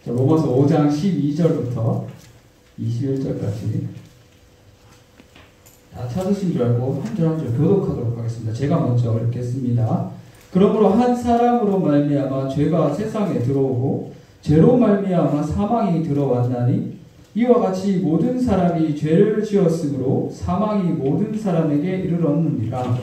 자, 로마서 5장 12절부터 21절까지 다 찾으신 줄 알고 한 절 한 절 교독하도록 하겠습니다. 제가 먼저 읽겠습니다. 그러므로 한 사람으로 말미암아 죄가 세상에 들어오고 죄로 말미암아 사망이 들어왔나니 이와 같이 모든 사람이 죄를 지었으므로 사망이 모든 사람에게 이르렀느니라.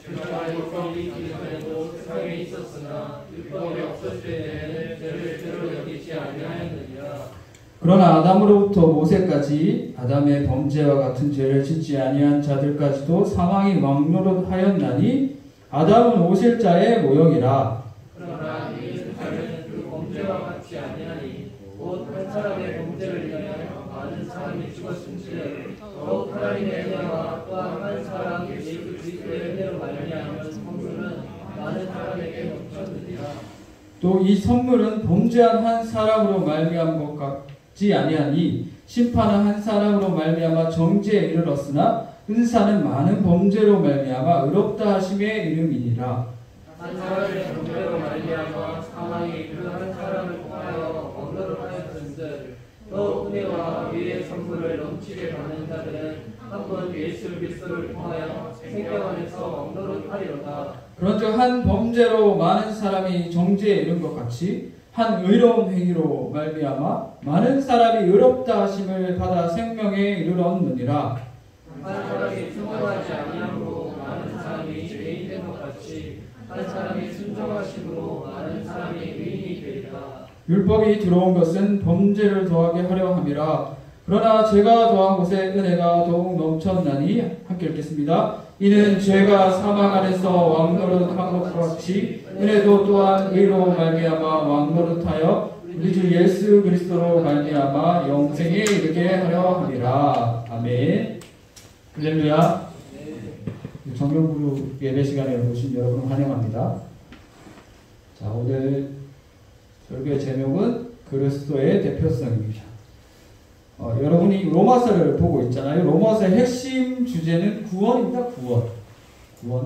죄가 율법이 있기 전에도 세상에 있었으나 율법이 없을 때에는 죄를 죄로 여기지 아니하였느니라. 그러나 아담으로부터 모세까지 아담의 범죄와 같은 죄를 짓지 아니한 자들까지도 사망이 왕노릇하였나니 아담은 오실 자의 모형이라. 그러나 이 세상은 그 범죄와 같지 아니하니 곧 한 사람의 범죄를 인하여 많은 사람이 죽었은즉 더욱 하나님의 은혜와 또한 한 사람 예수 그리스도의 은혜로 말미암은 선물은 많은 사람에게 넘쳤느니라. 또 이 선물은 범죄한 한 사람으로 말미암은 것 같지 아니하니 심판은 한 사람으로 말미암아 정죄에 이르렀으나 은사는 많은 범죄로 말미암아 의롭다 하심의 이름이니라. 한 사람의 범죄로 말미암아 사망이 그 한 사람을 통하여 언도를 하였은즉 또 은혜와 의의 선물을 넘치게 받는 자들은 한 번 예수 그리스도를 통하여 생명 안에서 언도를 하리로다. 그런즉 한 범죄로 많은 사람이 정죄에 이른 것 같이 한 의로운 행위로 말미암아 많은 사람이 의롭다 하심을 받아 생명에 이르렀느니라. 한 사람이 순종하지 아니함으로 많은 사람이 죄인 된 것 같이 한 사람이 순종하심으로 많은 사람이 의인이 되리라. 율법이 들어온 것은 범죄를 더하게 하려 함이라. 그러나 죄가 더한 것에 은혜가 더욱 넘쳤나니 함께 읽겠습니다. 이는 죄가 사망 안에서 왕노릇한 것과 같이 은혜도 또한 의로 말미암아 왕노릇하여 우리 주 예수 그리스도로 말미암아 영생에 이르게 하려 함이라. 아멘. 할렐루야. 정경그룹 예배 시간에 오신 여러분 환영합니다. 자, 오늘 설교의 제목은 그리스도의 대표성입니다. 여러분이 로마서를 보고 있잖아요. 로마서의 핵심 주제는 구원입니다. 구원.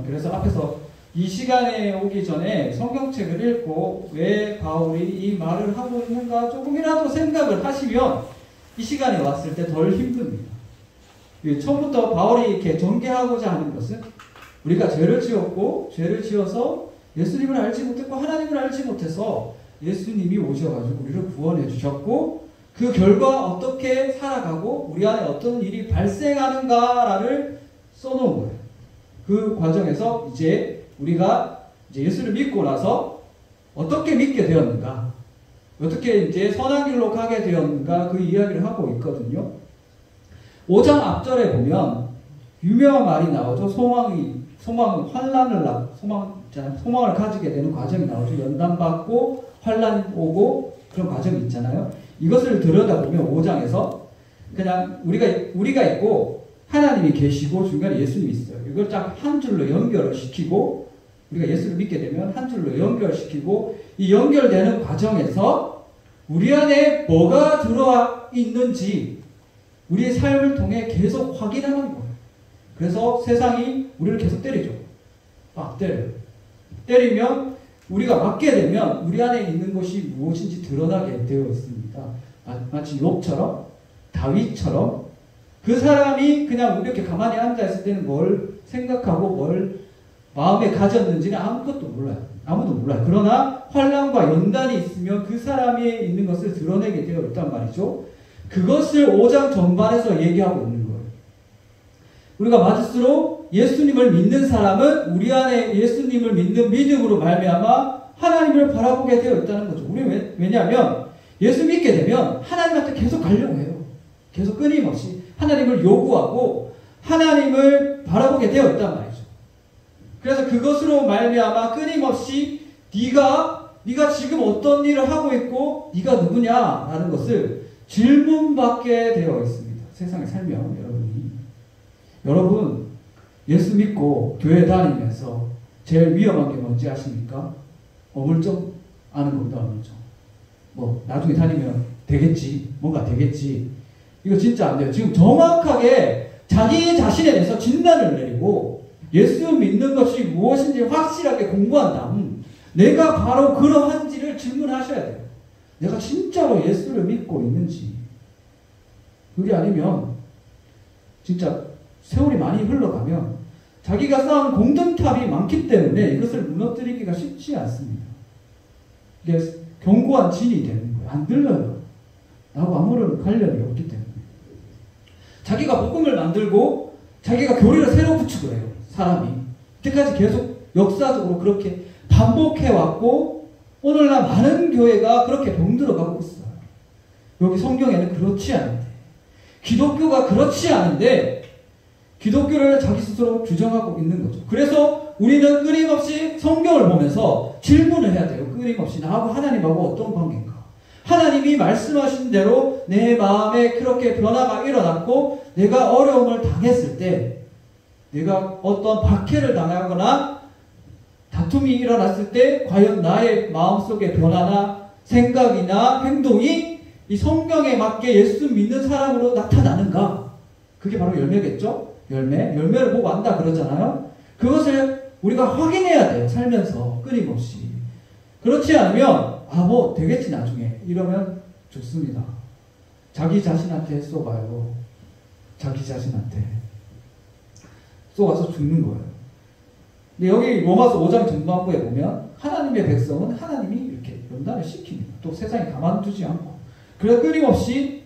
그래서 앞에서 이 시간에 오기 전에 성경책을 읽고 왜 바울이 이 말을 하고 있는가 조금이라도 생각을 하시면 이 시간에 왔을 때 덜 힘듭니다. 처음부터 바울이 이렇게 전개하고자 하는 것은 우리가 죄를 지었고 죄를 지어서 예수님을 알지 못했고 하나님을 알지 못해서 예수님이 오셔가지고 우리를 구원해 주셨고 그 결과 어떻게 살아가고 우리 안에 어떤 일이 발생하는가를 써놓은 거예요. 그 과정에서 이제 우리가 이제 예수를 믿고 나서 어떻게 믿게 되었는가, 어떻게 이제 선한 길로 가게 되었는가 그 이야기를 하고 있거든요. 5장 앞절에 보면 유명한 말이 나오죠. 소망은 소망을 가지게 되는 과정이 나오죠. 연단받고 환난 오고 그런 과정이 있잖아요. 이것을 들여다보면 5장에서 그냥 우리가 있고 하나님이 계시고 중간에 예수님이 있어요. 이걸 딱 한 줄로 연결을 시키고 우리가 예수를 믿게 되면 한 줄로 연결시키고 이 연결되는 과정에서 우리 안에 뭐가 들어와 있는지 우리의 삶을 통해 계속 확인하는 거예요. 그래서 세상이 우리를 계속 때리죠. 막 때려요. 때리면 우리가 맞게 되면 우리 안에 있는 것이 무엇인지 드러나게 되어 있습니다. 마치 욥처럼 다윗처럼 그 사람이 그냥 이렇게 가만히 앉아있을 때는 뭘 생각하고 뭘 마음에 가졌는지는 아무것도 몰라요. 아무도 몰라요. 그러나 환난과 연단이 있으면 그 사람이 있는 것을 드러내게 되어 있단 말이죠. 그것을 5장 전반에서 얘기하고 있는 거예요. 우리가 맞을수록 예수님을 믿는 사람은 우리 안에 예수님을 믿는 믿음으로 말미암아 하나님을 바라보게 되어 있다는 거죠. 왜냐하면 예수 믿게 되면 하나님한테 계속 가려고 해요. 계속 끊임없이 하나님을 요구하고 하나님을 바라보게 되어 있단 말이죠. 그래서 그것으로 말미암아 끊임없이 네가 지금 어떤 일을 하고 있고 네가 누구냐라는 것을 질문받게 되어 있습니다. 세상에 살면 여러분 예수 믿고 교회 다니면서 제일 위험한 게 뭔지 아십니까? 어물쩍 아는 겁니다. 어물쩍. 나중에 다니면 되겠지. 뭔가 되겠지. 이거 진짜 안 돼요. 지금 정확하게 자기 자신에 대해서 진단을 내리고 예수 믿는 것이 무엇인지 확실하게 공부한 다음 내가 바로 그러한지를 질문하셔야 돼요. 내가 진짜로 예수를 믿고 있는지, 그게 아니면 진짜 세월이 많이 흘러가면 자기가 쌓은 공든탑이 많기 때문에 이것을 무너뜨리기가 쉽지 않습니다. 이게 견고한 진이 되는 거예요. 안 들려요. 나하고 아무런 관련이 없기 때문에. 자기가 복음을 만들고 자기가 교리를 새로 붙이고 해요. 사람이. 이때까지 계속 역사적으로 그렇게 반복해왔고 오늘날 많은 교회가 그렇게 병들어가고 있어요. 여기 성경에는 그렇지 않은데, 기독교가 그렇지 않은데 기독교를 자기 스스로 규정하고 있는 거죠. 그래서 우리는 끊임없이 성경을 보면서 질문을 해야 돼요. 끊임없이 나하고 하나님하고 어떤 관계인가? 하나님이 말씀하신 대로 내 마음에 그렇게 변화가 일어났고 내가 어려움을 당했을 때, 내가 어떤 박해를 당하거나 다툼이 일어났을 때 과연 나의 마음속의 변화나 생각이나 행동이 이 성경에 맞게 예수 믿는 사람으로 나타나는가? 그게 바로 열매겠죠? 열매를 보고 안다 그러잖아요. 그것을 우리가 확인해야 돼요. 살면서 끊임없이. 그렇지 않으면 뭐 되겠지 나중에 이러면 좋습니다. 자기 자신한테 쏘가요. 자기 자신한테 쏘가서 죽는 거예요. 근데 여기 로마서 5장 전반부에 보면 하나님의 백성은 하나님이 이렇게 연단을 시킵니다. 또 세상에 가만두지 않고. 그래서 끊임없이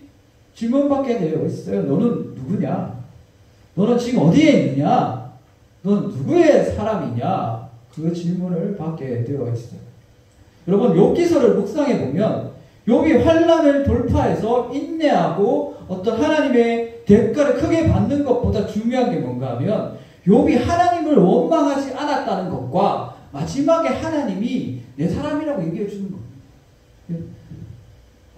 질문받게 되어 있어요. 너는 누구냐? 너는 지금 어디에 있느냐? 너는 누구의 사람이냐? 그 질문을 받게 되어 있어요. 여러분, 욥기서를 묵상해 보면 욥이 환난을 돌파해서 인내하고 어떤 하나님의 대가를 크게 받는 것보다 중요한 게 뭔가 하면 욥이 하나님을 원망하지 않았다는 것과 마지막에 하나님이 내 사람이라고 얘기해 주는 겁니다.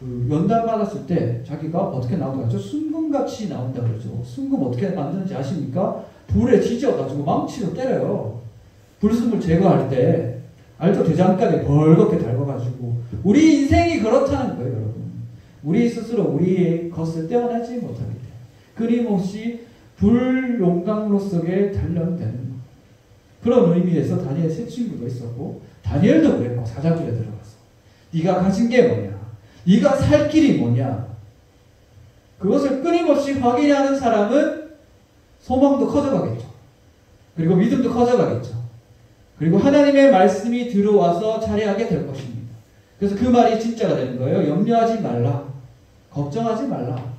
그 연단 받았을 때 자기가 어떻게 나오는가? 순금같이 나온다 그러죠. 순금 어떻게 만드는지 아십니까? 불에 지져가지고 망치로 때려요. 불순물 제거할 때 알도 대장간에 벌겋게 달궈가지고. 우리 인생이 그렇다는 거예요, 여러분. 우리 스스로 우리의 것을 떼어내지 못하기 때문에 끊임없이 불 용광로 속에 단련되는 거. 그런 의미에서 다니엘 세 친구도 있었고 다니엘도 그랬고 사자굴에 들어가서 네가 가진 게 뭐냐? 네가 살 길이 뭐냐? 그것을 끊임없이 확인하는 사람은 소망도 커져가겠죠. 그리고 믿음도 커져가겠죠. 그리고 하나님의 말씀이 들어와서 자리하게 될 것입니다. 그래서 그 말이 진짜가 되는 거예요. 염려하지 말라. 걱정하지 말라.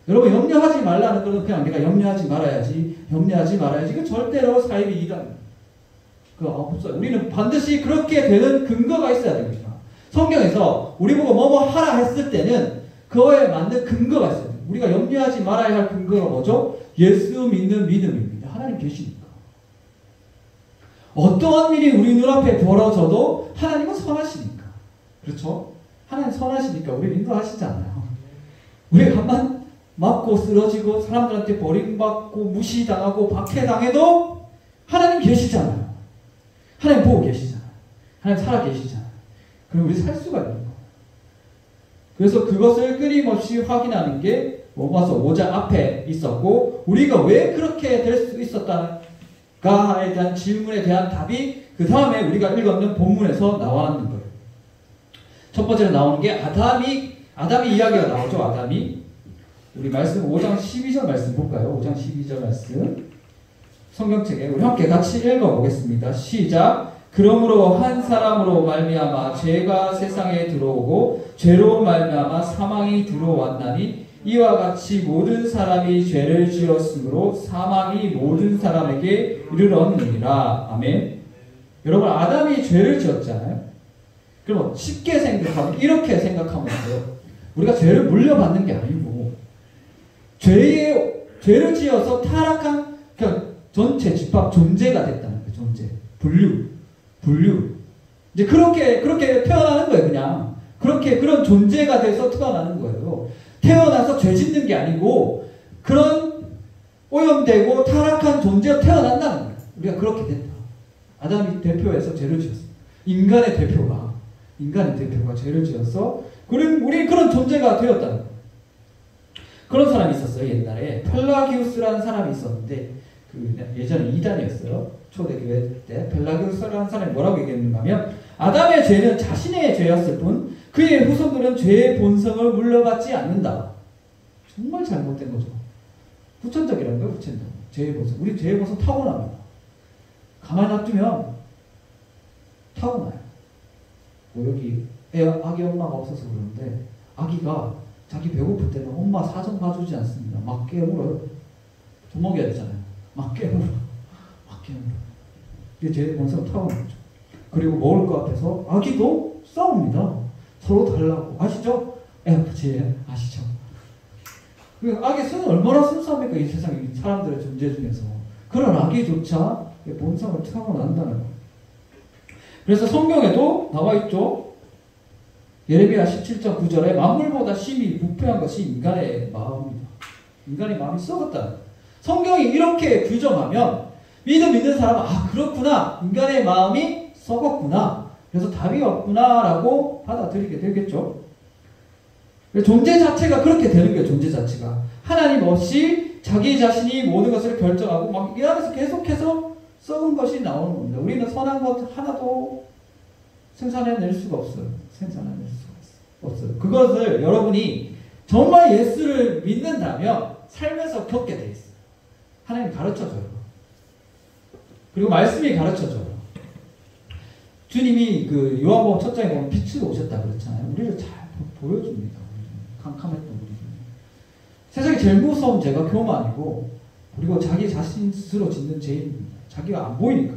여러분, 염려하지 말라는 것은 그냥 내가 염려하지 말아야지 그 절대로 사입이 이단. 그거 없어요. 우리는 반드시 그렇게 되는 근거가 있어야 됩니다. 성경에서 우리 보고 뭐뭐 하라 했을 때는 그거에 맞는 근거가 있어요. 우리가 염려하지 말아야 할 근거가 뭐죠? 예수 믿는 믿음입니다. 하나님 계시니까. 어떠한 일이 우리 눈앞에 벌어져도 하나님은 선하시니까. 그렇죠? 하나님 선하시니까 우리 인도하시잖아요. 우리가 한번 맞고 쓰러지고 사람들한테 버림받고 무시당하고 박해당해도 하나님 계시잖아요. 하나님 보고 계시잖아요. 하나님 살아 계시잖아요. 그럼 우리 살 수가 있는 거예요. 그래서 그것을 끊임없이 확인하는 게 로마서 5장 앞에 있었고, 우리가 왜 그렇게 될 수 있었다가에 대한 질문에 대한 답이 그 다음에 우리가 읽었는 본문에서 나오는 거예요. 첫 번째로 나오는 게 아담이 이야기가 나오죠. 아담이. 우리 말씀 5장 12절 말씀 볼까요? 5장 12절 말씀 성경책에 우리 함께 같이 읽어보겠습니다. 시작. 그러므로 한 사람으로 말미암아 죄가 세상에 들어오고 죄로 말미암아 사망이 들어왔나니 이와 같이 모든 사람이 죄를 지었으므로 사망이 모든 사람에게 이르렀느니라. 아멘. 여러분, 아담이 죄를 지었잖아요. 그럼 쉽게 생각하면 이렇게 생각하면 돼요. 우리가 죄를 물려받는 게 아니고 죄를 지어서 타락한 전체 집합 존재가 됐다는 거예요. 존재. 분류. 이제 그렇게 태어나는 거예요. 그냥 그런 존재가 돼서 태어나는 거예요. 태어나서 죄 짓는 게 아니고 그런 오염되고 타락한 존재가 태어난다는 거예요. 우리가 그렇게 됐다. 아담이 대표해서 죄를 지었어. 인간의 대표가 죄를 지어서 우리 그런 존재가 되었다는 거예요. 그런 사람이 있었어요. 옛날에 펠라기우스라는 사람이 있었는데 예전에 이단이었어요. 초대교회 때 펠라기우스라는 사람이 뭐라고 얘기했는가 하면 아담의 죄는 자신의 죄였을 뿐 그의 후손들은 죄의 본성을 물려받지 않는다. 정말 잘못된 거죠. 후천적이라는 거예요. 후천적. 죄의 본성. 우리 죄의 본성 타고납니다. 가만히 놔두면 타고나요. 뭐 여기 아기 엄마가 없어서 그러는데 아기가 자기 배고플 때는 엄마 사정 봐주지 않습니다. 막 깨물어요. 좀 먹여야 되잖아요. 막 깨물어. 막 깨물어. 이게 죄의 본성 타고나죠. 그리고 먹을 거 앞에서 아기도 싸웁니다. 서로 달라고. 아시죠? 죄 아시죠? 악의 수는 얼마나 순수합니까? 이 세상에 사람들의 존재 중에서. 그런 악의조차 본성을 타고난다는 거예요. 그래서 성경에도 나와 있죠. 예레미야 17장 9절에 만물보다 심히 부패한 것이 인간의 마음입니다. 인간의 마음이 썩었다. 성경이 이렇게 규정하면 믿는 사람은 그렇구나. 인간의 마음이 썩었구나. 그래서 답이 없구나라고 받아들이게 되겠죠. 존재 자체가 그렇게 되는 거예요. 존재 자체가. 하나님 없이 자기 자신이 모든 것을 결정하고 막 이러면서 계속해서 썩은 것이 나오는 겁니다. 우리는 선한 것 하나도 생산해낼 수가 없어요. 생산해낼 수가 없어요. 그것을 여러분이 정말 예수를 믿는다면 살면서 겪게 돼 있어요. 하나님 가르쳐줘요. 그리고 말씀이 가르쳐줘요. 주님이 그 요한복음 첫 장에 보면 빛으로 오셨다 그랬잖아요. 우리를 잘 보여줍니다. 캄캄했던 우리. 세상에 제일 무서운 죄가 교만이고, 그리고 자기 자신 스스로 짓는 죄입니다. 자기가 안 보이니까.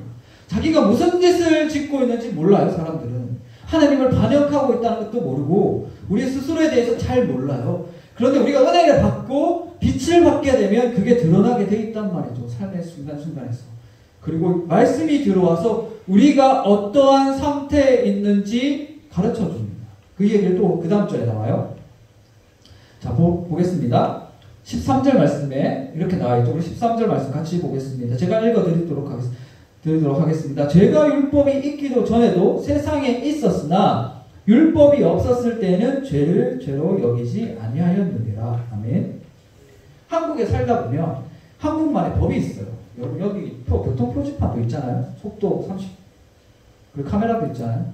자기가 무슨 짓을 짓고 있는지 몰라요, 사람들은. 하나님을 반역하고 있다는 것도 모르고, 우리 스스로에 대해서 잘 몰라요. 그런데 우리가 은혜를 받고 빛을 받게 되면 그게 드러나게 돼 있단 말이죠. 삶의 순간순간에서. 그리고 말씀이 들어와서 우리가 어떠한 상태에 있는지 가르쳐 줍니다. 그 얘기를 또 그 다음 절에 나와요. 자, 보겠습니다. 13절 말씀에 이렇게 나와 있죠. 우리 13절 말씀 같이 보겠습니다. 제가 읽어드리도록 하겠습니다. 죄가 율법이 있기도 전에도 세상에 있었으나 율법이 없었을 때는 죄를 죄로 여기지 아니하였느니라. 아멘. 한국에 살다 보면 한국만의 법이 있어요. 여기 교통 표지판도 있잖아요. 속도 30. 그리고 카메라도 있잖아요.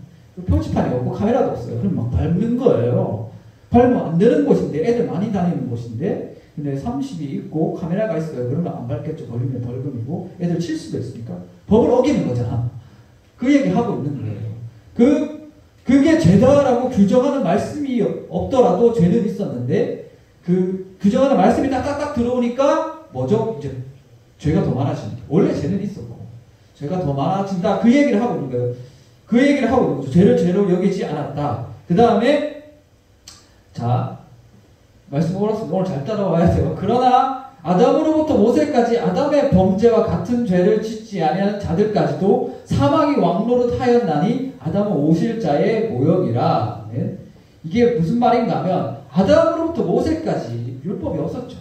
표지판이 없고 카메라도 없어요. 그럼 막 밟는 거예요. 밟으면 안 되는 곳인데, 애들 많이 다니는 곳인데, 근데 30이 있고 카메라가 있어요. 그러면 안 밟겠죠. 벌리면 벌금이고, 애들 칠 수도 있으니까. 법을 어기는 거잖아. 그 얘기 하고 있는 거예요. 그게 죄다라고 규정하는 말씀이 없더라도 죄는 있었는데, 그 규정하는 말씀이 딱딱딱 들어오니까, 뭐죠? 이제 죄가 더 많아집니다. 원래 죄는 있었고, 죄가 더 많아진다. 그 얘기를 하고 있는 거예요. 그 얘기를 하고 있는 거죠. 죄를 죄로 여기지 않았다. 그 다음에, 자, 말씀 오늘 잘 따라와야 돼요. 그러나 아담으로부터 모세까지 아담의 범죄와 같은 죄를 짓지 아니하는 자들까지도 사망이 왕노릇하였나니 아담은 오실 자의 모형이라. 네? 이게 무슨 말인가 하면 아담으로부터 모세까지 율법이 없었죠.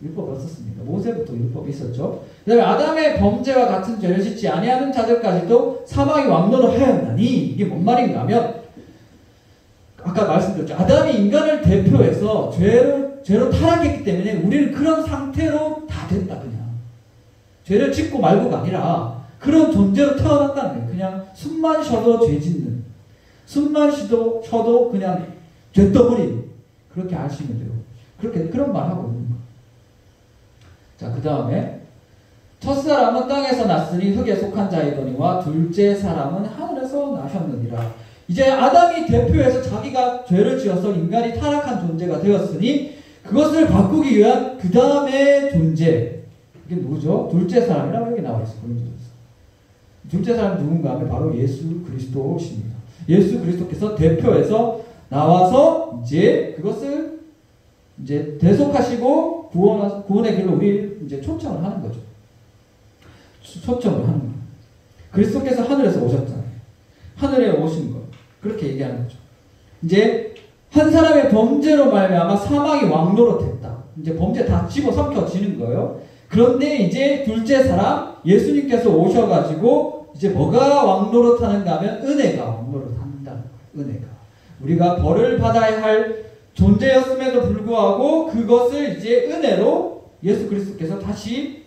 율법이 없었습니다. 모세부터 율법이 있었죠. 그 다음에 아담의 범죄와 같은 죄를 짓지 아니하는 자들까지도 사망이 왕노릇하였나니 이게 뭔 말인가 하면 아까 말씀드렸죠. 아담이 인간을 대표해서 죄로 타락했기 때문에 우리는 그런 상태로 다 됐다, 그냥. 죄를 짓고 말고가 아니라 그런 존재로 태어났다는 거예요. 그냥 숨만 쉬어도 죄 짓는. 숨만 쉬어도 그냥 죄덩어리. 그렇게 아시면 돼요. 그런 말 하고 있는 거예요. 자, 그 다음에 첫사람은 땅에서 났으니 흙에 속한 자이더니와 둘째 사람은 하늘에서 나셨느니라. 이제 아담이 대표해서 자기가 죄를 지어서 인간이 타락한 존재가 되었으니 그것을 바꾸기 위한 그 다음의 존재. 이게 누구죠? 둘째 사람이라고 여기 나와 있어요. 둘째 사람이 누군가 하면 바로 예수 그리스도십니다. 예수 그리스도께서 대표해서 나와서 이제 그것을 이제 대속하시고 구원의 길로 우리 이제 초청을 하는 거죠. 초청을 하는 거예요. 그리스도께서 하늘에서 오셨잖아요. 하늘에 오신 거. 그렇게 얘기하는 거죠. 이제 한 사람의 범죄로 말미암아 사망이 왕노릇했다. 이제 범죄 다 집어삼켜지는 거예요. 그런데 이제 둘째 사람 예수님께서 오셔가지고 이제 뭐가 왕노릇하는가 하면 은혜가 왕노릇한다는 거예요. 은혜가. 우리가 벌을 받아야 할 존재였음에도 불구하고 그것을 이제 은혜로 예수 그리스도께서 다시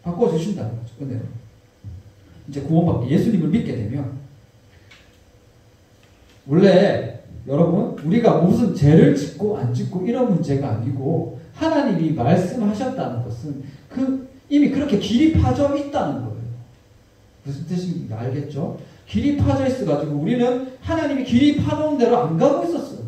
바꿔주신다는 거죠. 은혜로. 이제 구원받게 예수님을 믿게 되면 원래 여러분, 우리가 무슨 죄를 짓고 안 짓고 이런 문제가 아니고 하나님이 말씀하셨다는 것은 이미 그렇게 길이 파져 있다는 거예요. 무슨 뜻인지 알겠죠? 길이 파져 있어가지고 우리는 하나님이 길이 파놓은 대로 안 가고 있었어요.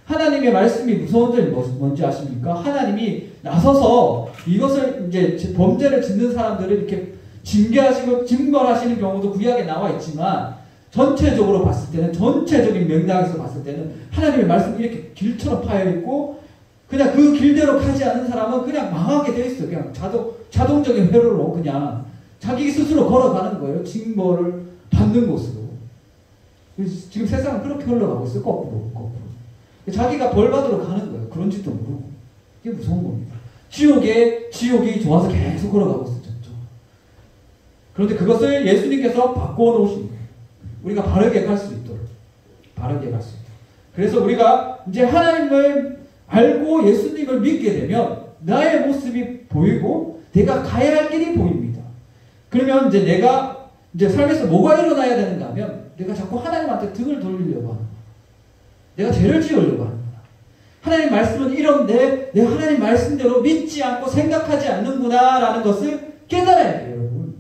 하나님의 말씀이 무서운 점이 뭔지 아십니까? 하나님이 나서서 이것을 이제 범죄를 짓는 사람들을 이렇게 징계하시고 징벌하시는 경우도 구약에 나와 있지만 전체적으로 봤을 때는, 전체적인 맥락에서 봤을 때는 하나님의 말씀이 이렇게 길처럼 파여 있고 그냥 그 길대로 가지 않는 사람은 그냥 망하게 돼 있어요. 그냥 자동적인 회로로 그냥 자기 스스로 걸어가는 거예요. 징벌을 받는 곳으로. 지금 세상은 그렇게 흘러가고 있어요. 거꾸로. 자기가 벌 받으러 가는 거예요. 그런지도 모르고. 이게 무서운 겁니다. 지옥이 좋아서 계속 걸어가고 있었죠. 그런데 그것을 예수님께서 바꿔 놓으신 거예요. 우리가 바르게 갈 수 있도록. 그래서 우리가 이제 하나님을 알고 예수님을 믿게 되면 나의 모습이 보이고 내가 가야 할 길이 보입니다. 그러면 이제 내가 이제 삶에서 뭐가 일어나야 되는가 하면 내가 자꾸 하나님한테 등을 돌리려고 하는 거야. 내가 죄를 지으려고 하는 거야. 하나님 말씀은 이런데 내가 하나님 말씀대로 믿지 않고 생각하지 않는구나 라는 것을 깨달아야 돼요, 여러분.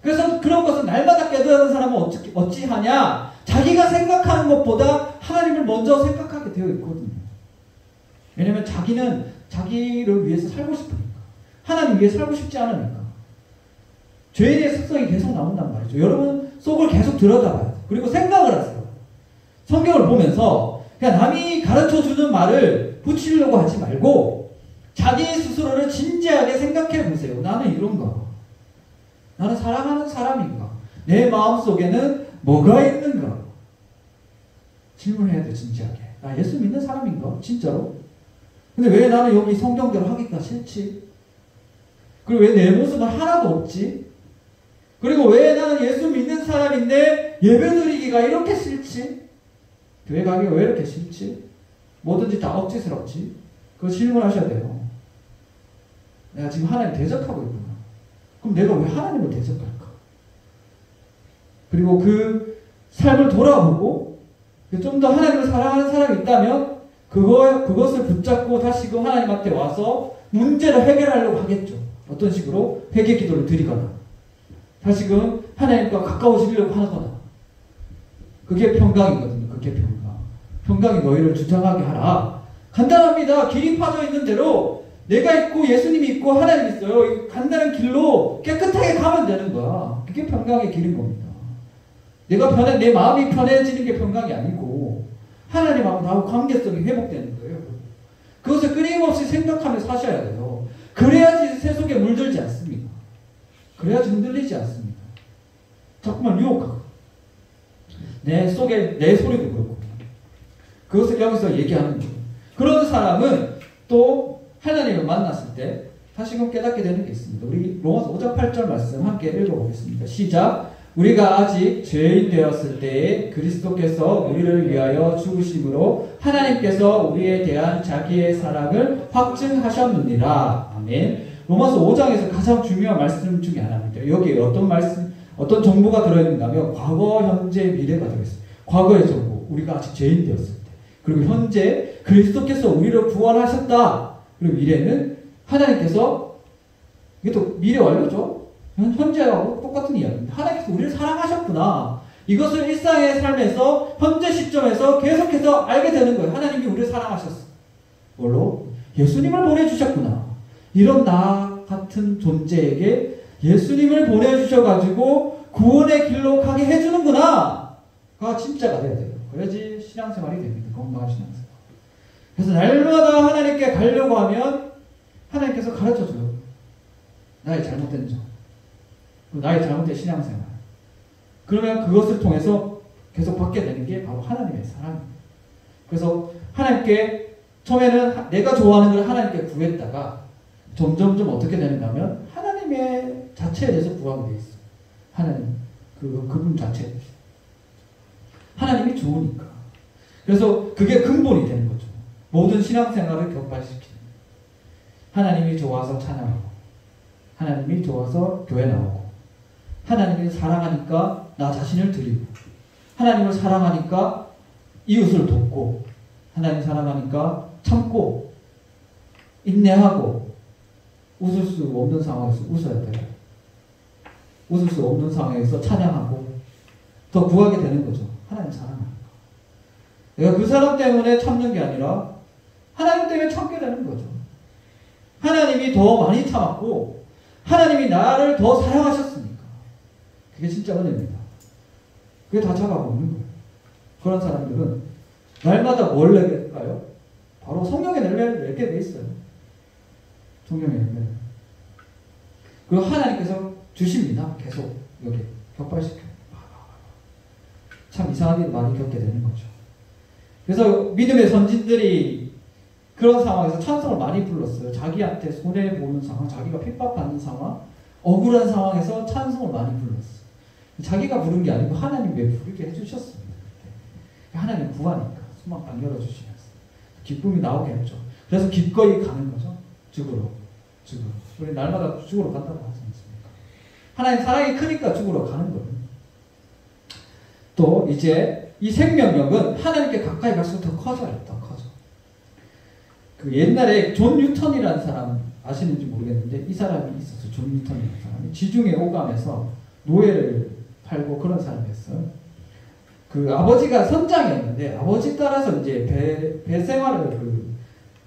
그래서 그런 것은 날마다 깨달은 사람은 어찌하냐? 자기가 생각하는 것보다 하나님을 먼저 생각하게 되어 있거든요. 왜냐하면 자기는 자기를 위해서 살고 싶으니까. 하나님 위해 살고 싶지 않으니까. 죄인의 습성이 계속 나온단 말이죠. 여러분 속을 계속 들여다봐야 돼요. 그리고 생각을 하세요. 성경을 보면서 그냥 남이 가르쳐주는 말을 붙이려고 하지 말고 자기 스스로를 진지하게 생각해 보세요. 나는 이런가? 나는 사랑하는 사람인가? 내 마음속에는 뭐가 있는가? 질문해야 돼, 진지하게. 나 예수 믿는 사람인가? 진짜로? 근데 왜 나는 여기 성경대로 하기가 싫지? 그리고 왜 내 모습은 하나도 없지? 그리고 왜 나는 예수 믿는 사람인데 예배드리기가 이렇게 싫지? 교회 가기가 왜 이렇게 싫지? 뭐든지 다 억지스럽지? 그거 질문하셔야 돼요. 내가 지금 하나님 대적하고 있구나. 그럼 내가 왜 하나님을 대적할까? 그리고 그 삶을 돌아보고 좀 더 하나님을 사랑하는 사람이 있다면 그것을 붙잡고 다시금 하나님한테 와서 문제를 해결하려고 하겠죠. 어떤 식으로 회개 기도를 드리거나 다시금 하나님과 가까워지려고 하거나. 그게 평강이거든요. 그게 평강. 평강이 너희를 주장하게 하라. 간단합니다. 길이 파져 있는 대로 내가 있고 예수님이 있고 하나님이 있어요. 간단한 길로 깨끗하게 가면 되는 거야. 그게 평강의 길인 겁니다. 내 마음이 편해지는 게 평강이 아니고 하나님하고 나하고 관계성이 회복되는 거예요. 그것을 끊임없이 생각하며 사셔야 돼요. 그래야지 새 속에 물들지 않습니다. 그래야지 흔들리지 않습니다. 자꾸만 유혹하고 내 속에 내 소리도 그렇고 그것을 여기서 얘기하는 거예요. 그런 사람은 또 하나님을 만났을 때 다시금 깨닫게 되는 게 있습니다. 우리 로마서 5장 8절 말씀 함께 읽어보겠습니다. 시작. 우리가 아직 죄인 되었을 때에 그리스도께서 우리를 위하여 죽으심으로 하나님께서 우리에 대한 자기의 사랑을 확증하셨느니라. 아멘. 로마서 5장에서 가장 중요한 말씀 중에 하나입니다. 여기에 어떤 정보가 들어있는가 하면 과거, 현재, 미래가 들어있어요. 과거의 정보, 우리가 아직 죄인 되었을 때. 그리고 현재 그리스도께서 우리를 구원하셨다. 그리고 미래는 하나님께서, 이게 또 미래 완료죠. 현재하고 똑같은 이야기입니다. 하나님께서 우리를 사랑하셨구나. 이것을 일상의 삶에서 현재 시점에서 계속해서 알게 되는 거예요. 하나님이 우리를 사랑하셨어. 뭘로? 예수님을 보내주셨구나. 이런 나 같은 존재에게 예수님을 보내주셔가지고 구원의 길로 가게 해주는구나. 가 진짜가 돼야 돼요. 그래야지 신앙생활이 됩니다. 건강한 신앙생활. 그래서 날마다 하나님께 가려고 하면 하나님께서 가르쳐줘요. 나의 잘못된 점. 나의 잘못된 신앙생활. 그러면 그것을 통해서 계속 받게 되는 게 바로 하나님의 사랑입니다. 그래서 하나님께 처음에는 내가 좋아하는 걸 하나님께 구했다가 점점점 어떻게 되는가 하면 하나님의 자체에 대해서 구하게 돼 있어요. 하나님, 그분 자체에 대해서. 하나님이 좋으니까. 그래서 그게 근본이 되는 거죠. 모든 신앙생활을 격발시키는. 하나님이 좋아서 찬양하고 하나님이 좋아서 교회 나오고 하나님이 사랑하니까 나 자신을 드리고 하나님을 사랑하니까 이웃을 돕고 하나님 사랑하니까 참고 인내하고 웃을 수 없는 상황에서 웃어야 돼요. 웃을 수 없는 상황에서 찬양하고 더 구하게 되는 거죠. 하나님 사랑하니까. 내가 그 사람 때문에 참는 게 아니라 하나님 때문에 참게 되는 거죠. 하나님이 더 많이 참았고 하나님이 나를 더 사랑하셨으니까. 그게 진짜 은혜입니다. 그게 다 잡아먹는 거예요. 그런 사람들은 날마다 뭘 내릴까요? 바로 성령의 열매를 내게 돼 있어요. 성령의 열매. 그리고 하나님께서 주십니다. 계속 여기 격발시켜요. 참 이상한 일 많이 겪게 되는 거죠. 그래서 믿음의 선진들이 그런 상황에서 찬송을 많이 불렀어요. 자기한테 손해보는 상황, 자기가 핍박받는 상황, 억울한 상황에서 찬송을 많이 불렀어요. 자기가 부른 게 아니고 하나님 왜 부르게 해주셨습니다. 하나님 구하니까 소망방 열어주시면서 기쁨이 나오게 했죠. 그래서 기꺼이 가는 거죠. 죽으러. 우리 날마다 죽으러 간다고 하지 않습니까? 하나님 사랑이 크니까 죽으러 가는 거예요. 또 이제 이 생명력은 하나님께 가까이 갈수록 더 커져요. 더 커져. 그 옛날에 존 뉴턴이라는 사람 아시는지 모르겠는데 이 사람이 있었어요. 존 뉴턴이라는 사람이 지중해 오감에서 노예를 팔고 그런 사람이었어요. 그 아버지가 선장이었는데 아버지 따라서 이제 배 생활을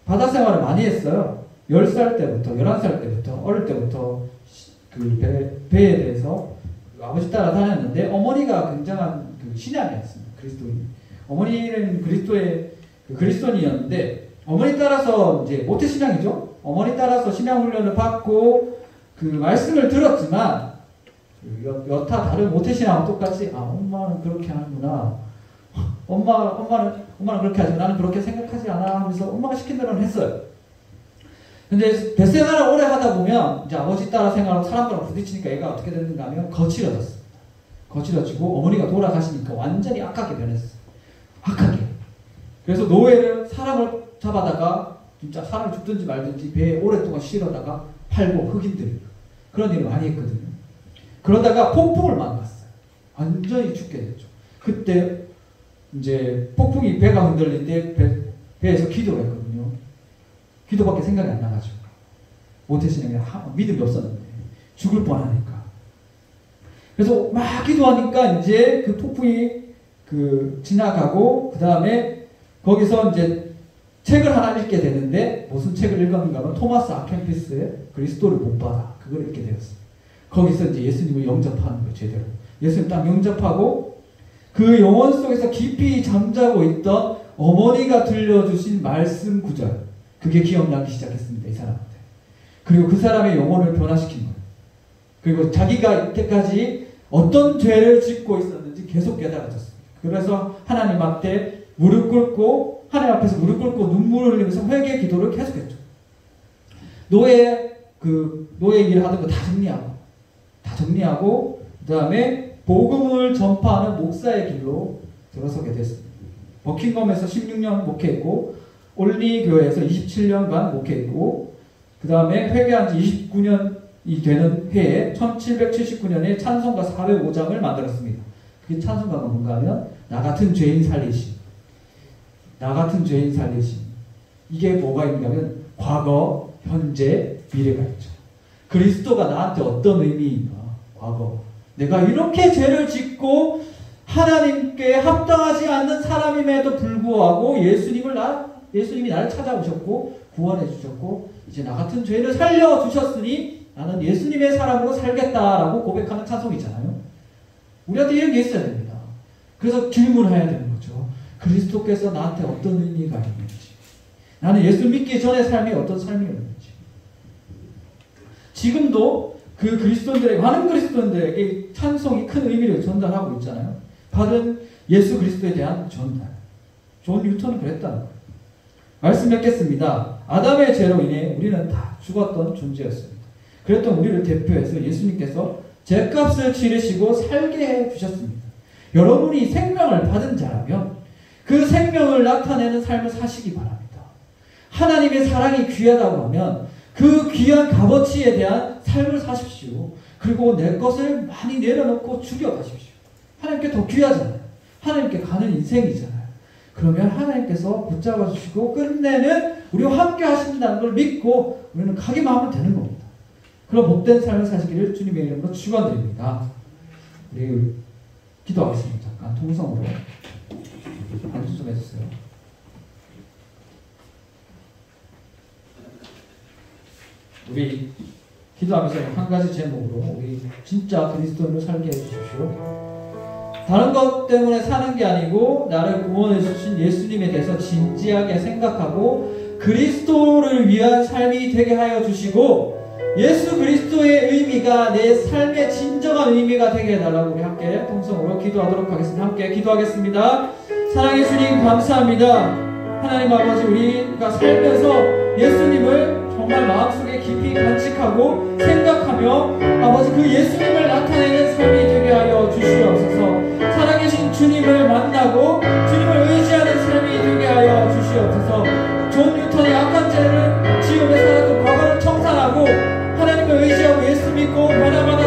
바다 생활을 많이 했어요. 10살 때부터 11살 때부터 어릴 때부터 그 배에 대해서 아버지 따라 다녔는데 어머니가 굉장한 신앙이었습니다. 그리스도인. 어머니는 그리스도인이었는데 어머니 따라서 이제 모태 신앙이죠. 어머니 따라서 신앙 훈련을 받고 그 말씀을 들었지만 여타 다른 모태 신앙과 똑같이 엄마는 그렇게 하는구나. 엄마는 그렇게 하지 나는 그렇게 생각하지 않아 하면서 엄마가 시킨 대로는 했어요. 근데 뱃생활을 오래 하다 보면 이제 아버지 따라 생활하고 사람들하고 부딪히니까 얘가 어떻게 됐는가 하면 거칠어졌습니다. 거칠어지고 어머니가 돌아가시니까 완전히 악하게 변했어요. 악하게. 그래서 노예를 사람을 잡아다가 진짜 사람이 죽든지 말든지 배에 오랫동안 실어다가 팔고 흑인들 그런 일을 많이 했거든요. 그러다가 폭풍을 만났어요. 완전히 죽게 됐죠. 그때 이제 폭풍이 배가 흔들릴 때 배에서 기도를 했거든요. 기도밖에 생각이 안 나가지고 모태신앙에 믿음이 없었는데 죽을 뻔하니까. 그래서 막 기도하니까 이제 그 폭풍이 지나가고 그 다음에 거기서 이제 책을 하나 읽게 되는데 무슨 책을 읽었는가 하면 토마스 아켄피스의 그리스도를 못 받아 그걸 읽게 되었어요. 거기서 이제 예수님을 영접하는 거예요. 제대로 예수님 딱 영접하고 그 영혼 속에서 깊이 잠자고 있던 어머니가 들려주신 말씀 구절 그게 기억나기 시작했습니다. 이 사람한테. 그리고 그 사람의 영혼을 변화시킨 거예요. 그리고 자기가 이때까지 어떤 죄를 짓고 있었는지 계속 깨달아졌습니다. 그래서 하나님 앞에 무릎 꿇고 하나님 앞에서 무릎 꿇고 눈물을 흘리면서 회개 기도를 계속했죠. 노예 일을 하던 거 다 정리하고 그 다음에 복음을 전파하는 목사의 길로 들어서게 됐습니다. 버킹엄에서 16년 목회했고 올리 교회에서 27년간 목회했고 그 다음에 회개한 지 29년이 되는 해에 1779년에 찬송가 405장을 만들었습니다. 그게 찬송가가 뭔가 하면 나 같은 죄인 살리심. 나 같은 죄인 살리심. 이게 뭐가 있는가 하면 과거, 현재, 미래가 있죠. 그리스도가 나한테 어떤 의미인가. 과거. 내가 이렇게 죄를 짓고 하나님께 합당하지 않는 사람임에도 불구하고 예수님이 나를 찾아오셨고 구원해 주셨고 이제 나 같은 죄를 살려주셨으니 나는 예수님의 사람으로 살겠다라고 고백하는 찬송이잖아요. 우리한테 이런 게 있어야 됩니다. 그래서 질문해야 되는 거죠. 그리스도께서 나한테 어떤 의미가 있는지 나는 예수 믿기 전의 삶이 어떤 삶이었는지 지금도 많은 그리스도인들에게 찬송이 큰 의미를 전달하고 있잖아요. 받은 예수 그리스도에 대한 전달. 존 뉴턴은 그랬다는 거예요. 말씀 맺겠습니다. 아담의 죄로 인해 우리는 다 죽었던 존재였습니다. 그랬던 우리를 대표해서 예수님께서 죄값을 치르시고 살게 해주셨습니다. 여러분이 생명을 받은 자라면 그 생명을 나타내는 삶을 사시기 바랍니다. 하나님의 사랑이 귀하다고 하면 그 귀한 값어치에 대한 삶을 사십시오. 그리고 내 것을 많이 내려놓고 죽여가십시오. 하나님께 더 귀하잖아요. 하나님께 가는 인생이잖아요. 그러면 하나님께서 붙잡아 주시고 끝내는 우리와 함께 하신다는 걸 믿고 우리는 가기만 하면 되는 겁니다. 그런 못된 삶을 사시기를 주님의 이름으로 축원드립니다. 우리 기도하겠습니다. 잠깐 통성으로 안수 좀 해주세요. 우리 기도하면서 한 가지 제목으로 우리 진짜 그리스도인으로 살게 해주십시오. 다른 것 때문에 사는 게 아니고 나를 구원해 주신 예수님에 대해서 진지하게 생각하고 그리스도를 위한 삶이 되게 하여 주시고 예수 그리스도의 의미가 내 삶의 진정한 의미가 되게 해달라고 우리 함께 통성으로 기도하도록 하겠습니다. 함께 기도하겠습니다. 사랑해 주님 감사합니다. 하나님 아버지, 우리가 살면서 예수님을 정말 마음속에 깊이 간직하고 생각하며 아버지 그 예수님을 나타내는 삶이 되게 하여 주시옵소서. 살아계신 주님을 만나고 주님을 의지하는 삶이 되게 하여 주시옵소서. 존 뉴턴의 악한 죄를 지음에 살았던 과거를 청산하고 하나님을 의지하고 예수 믿고 변화받아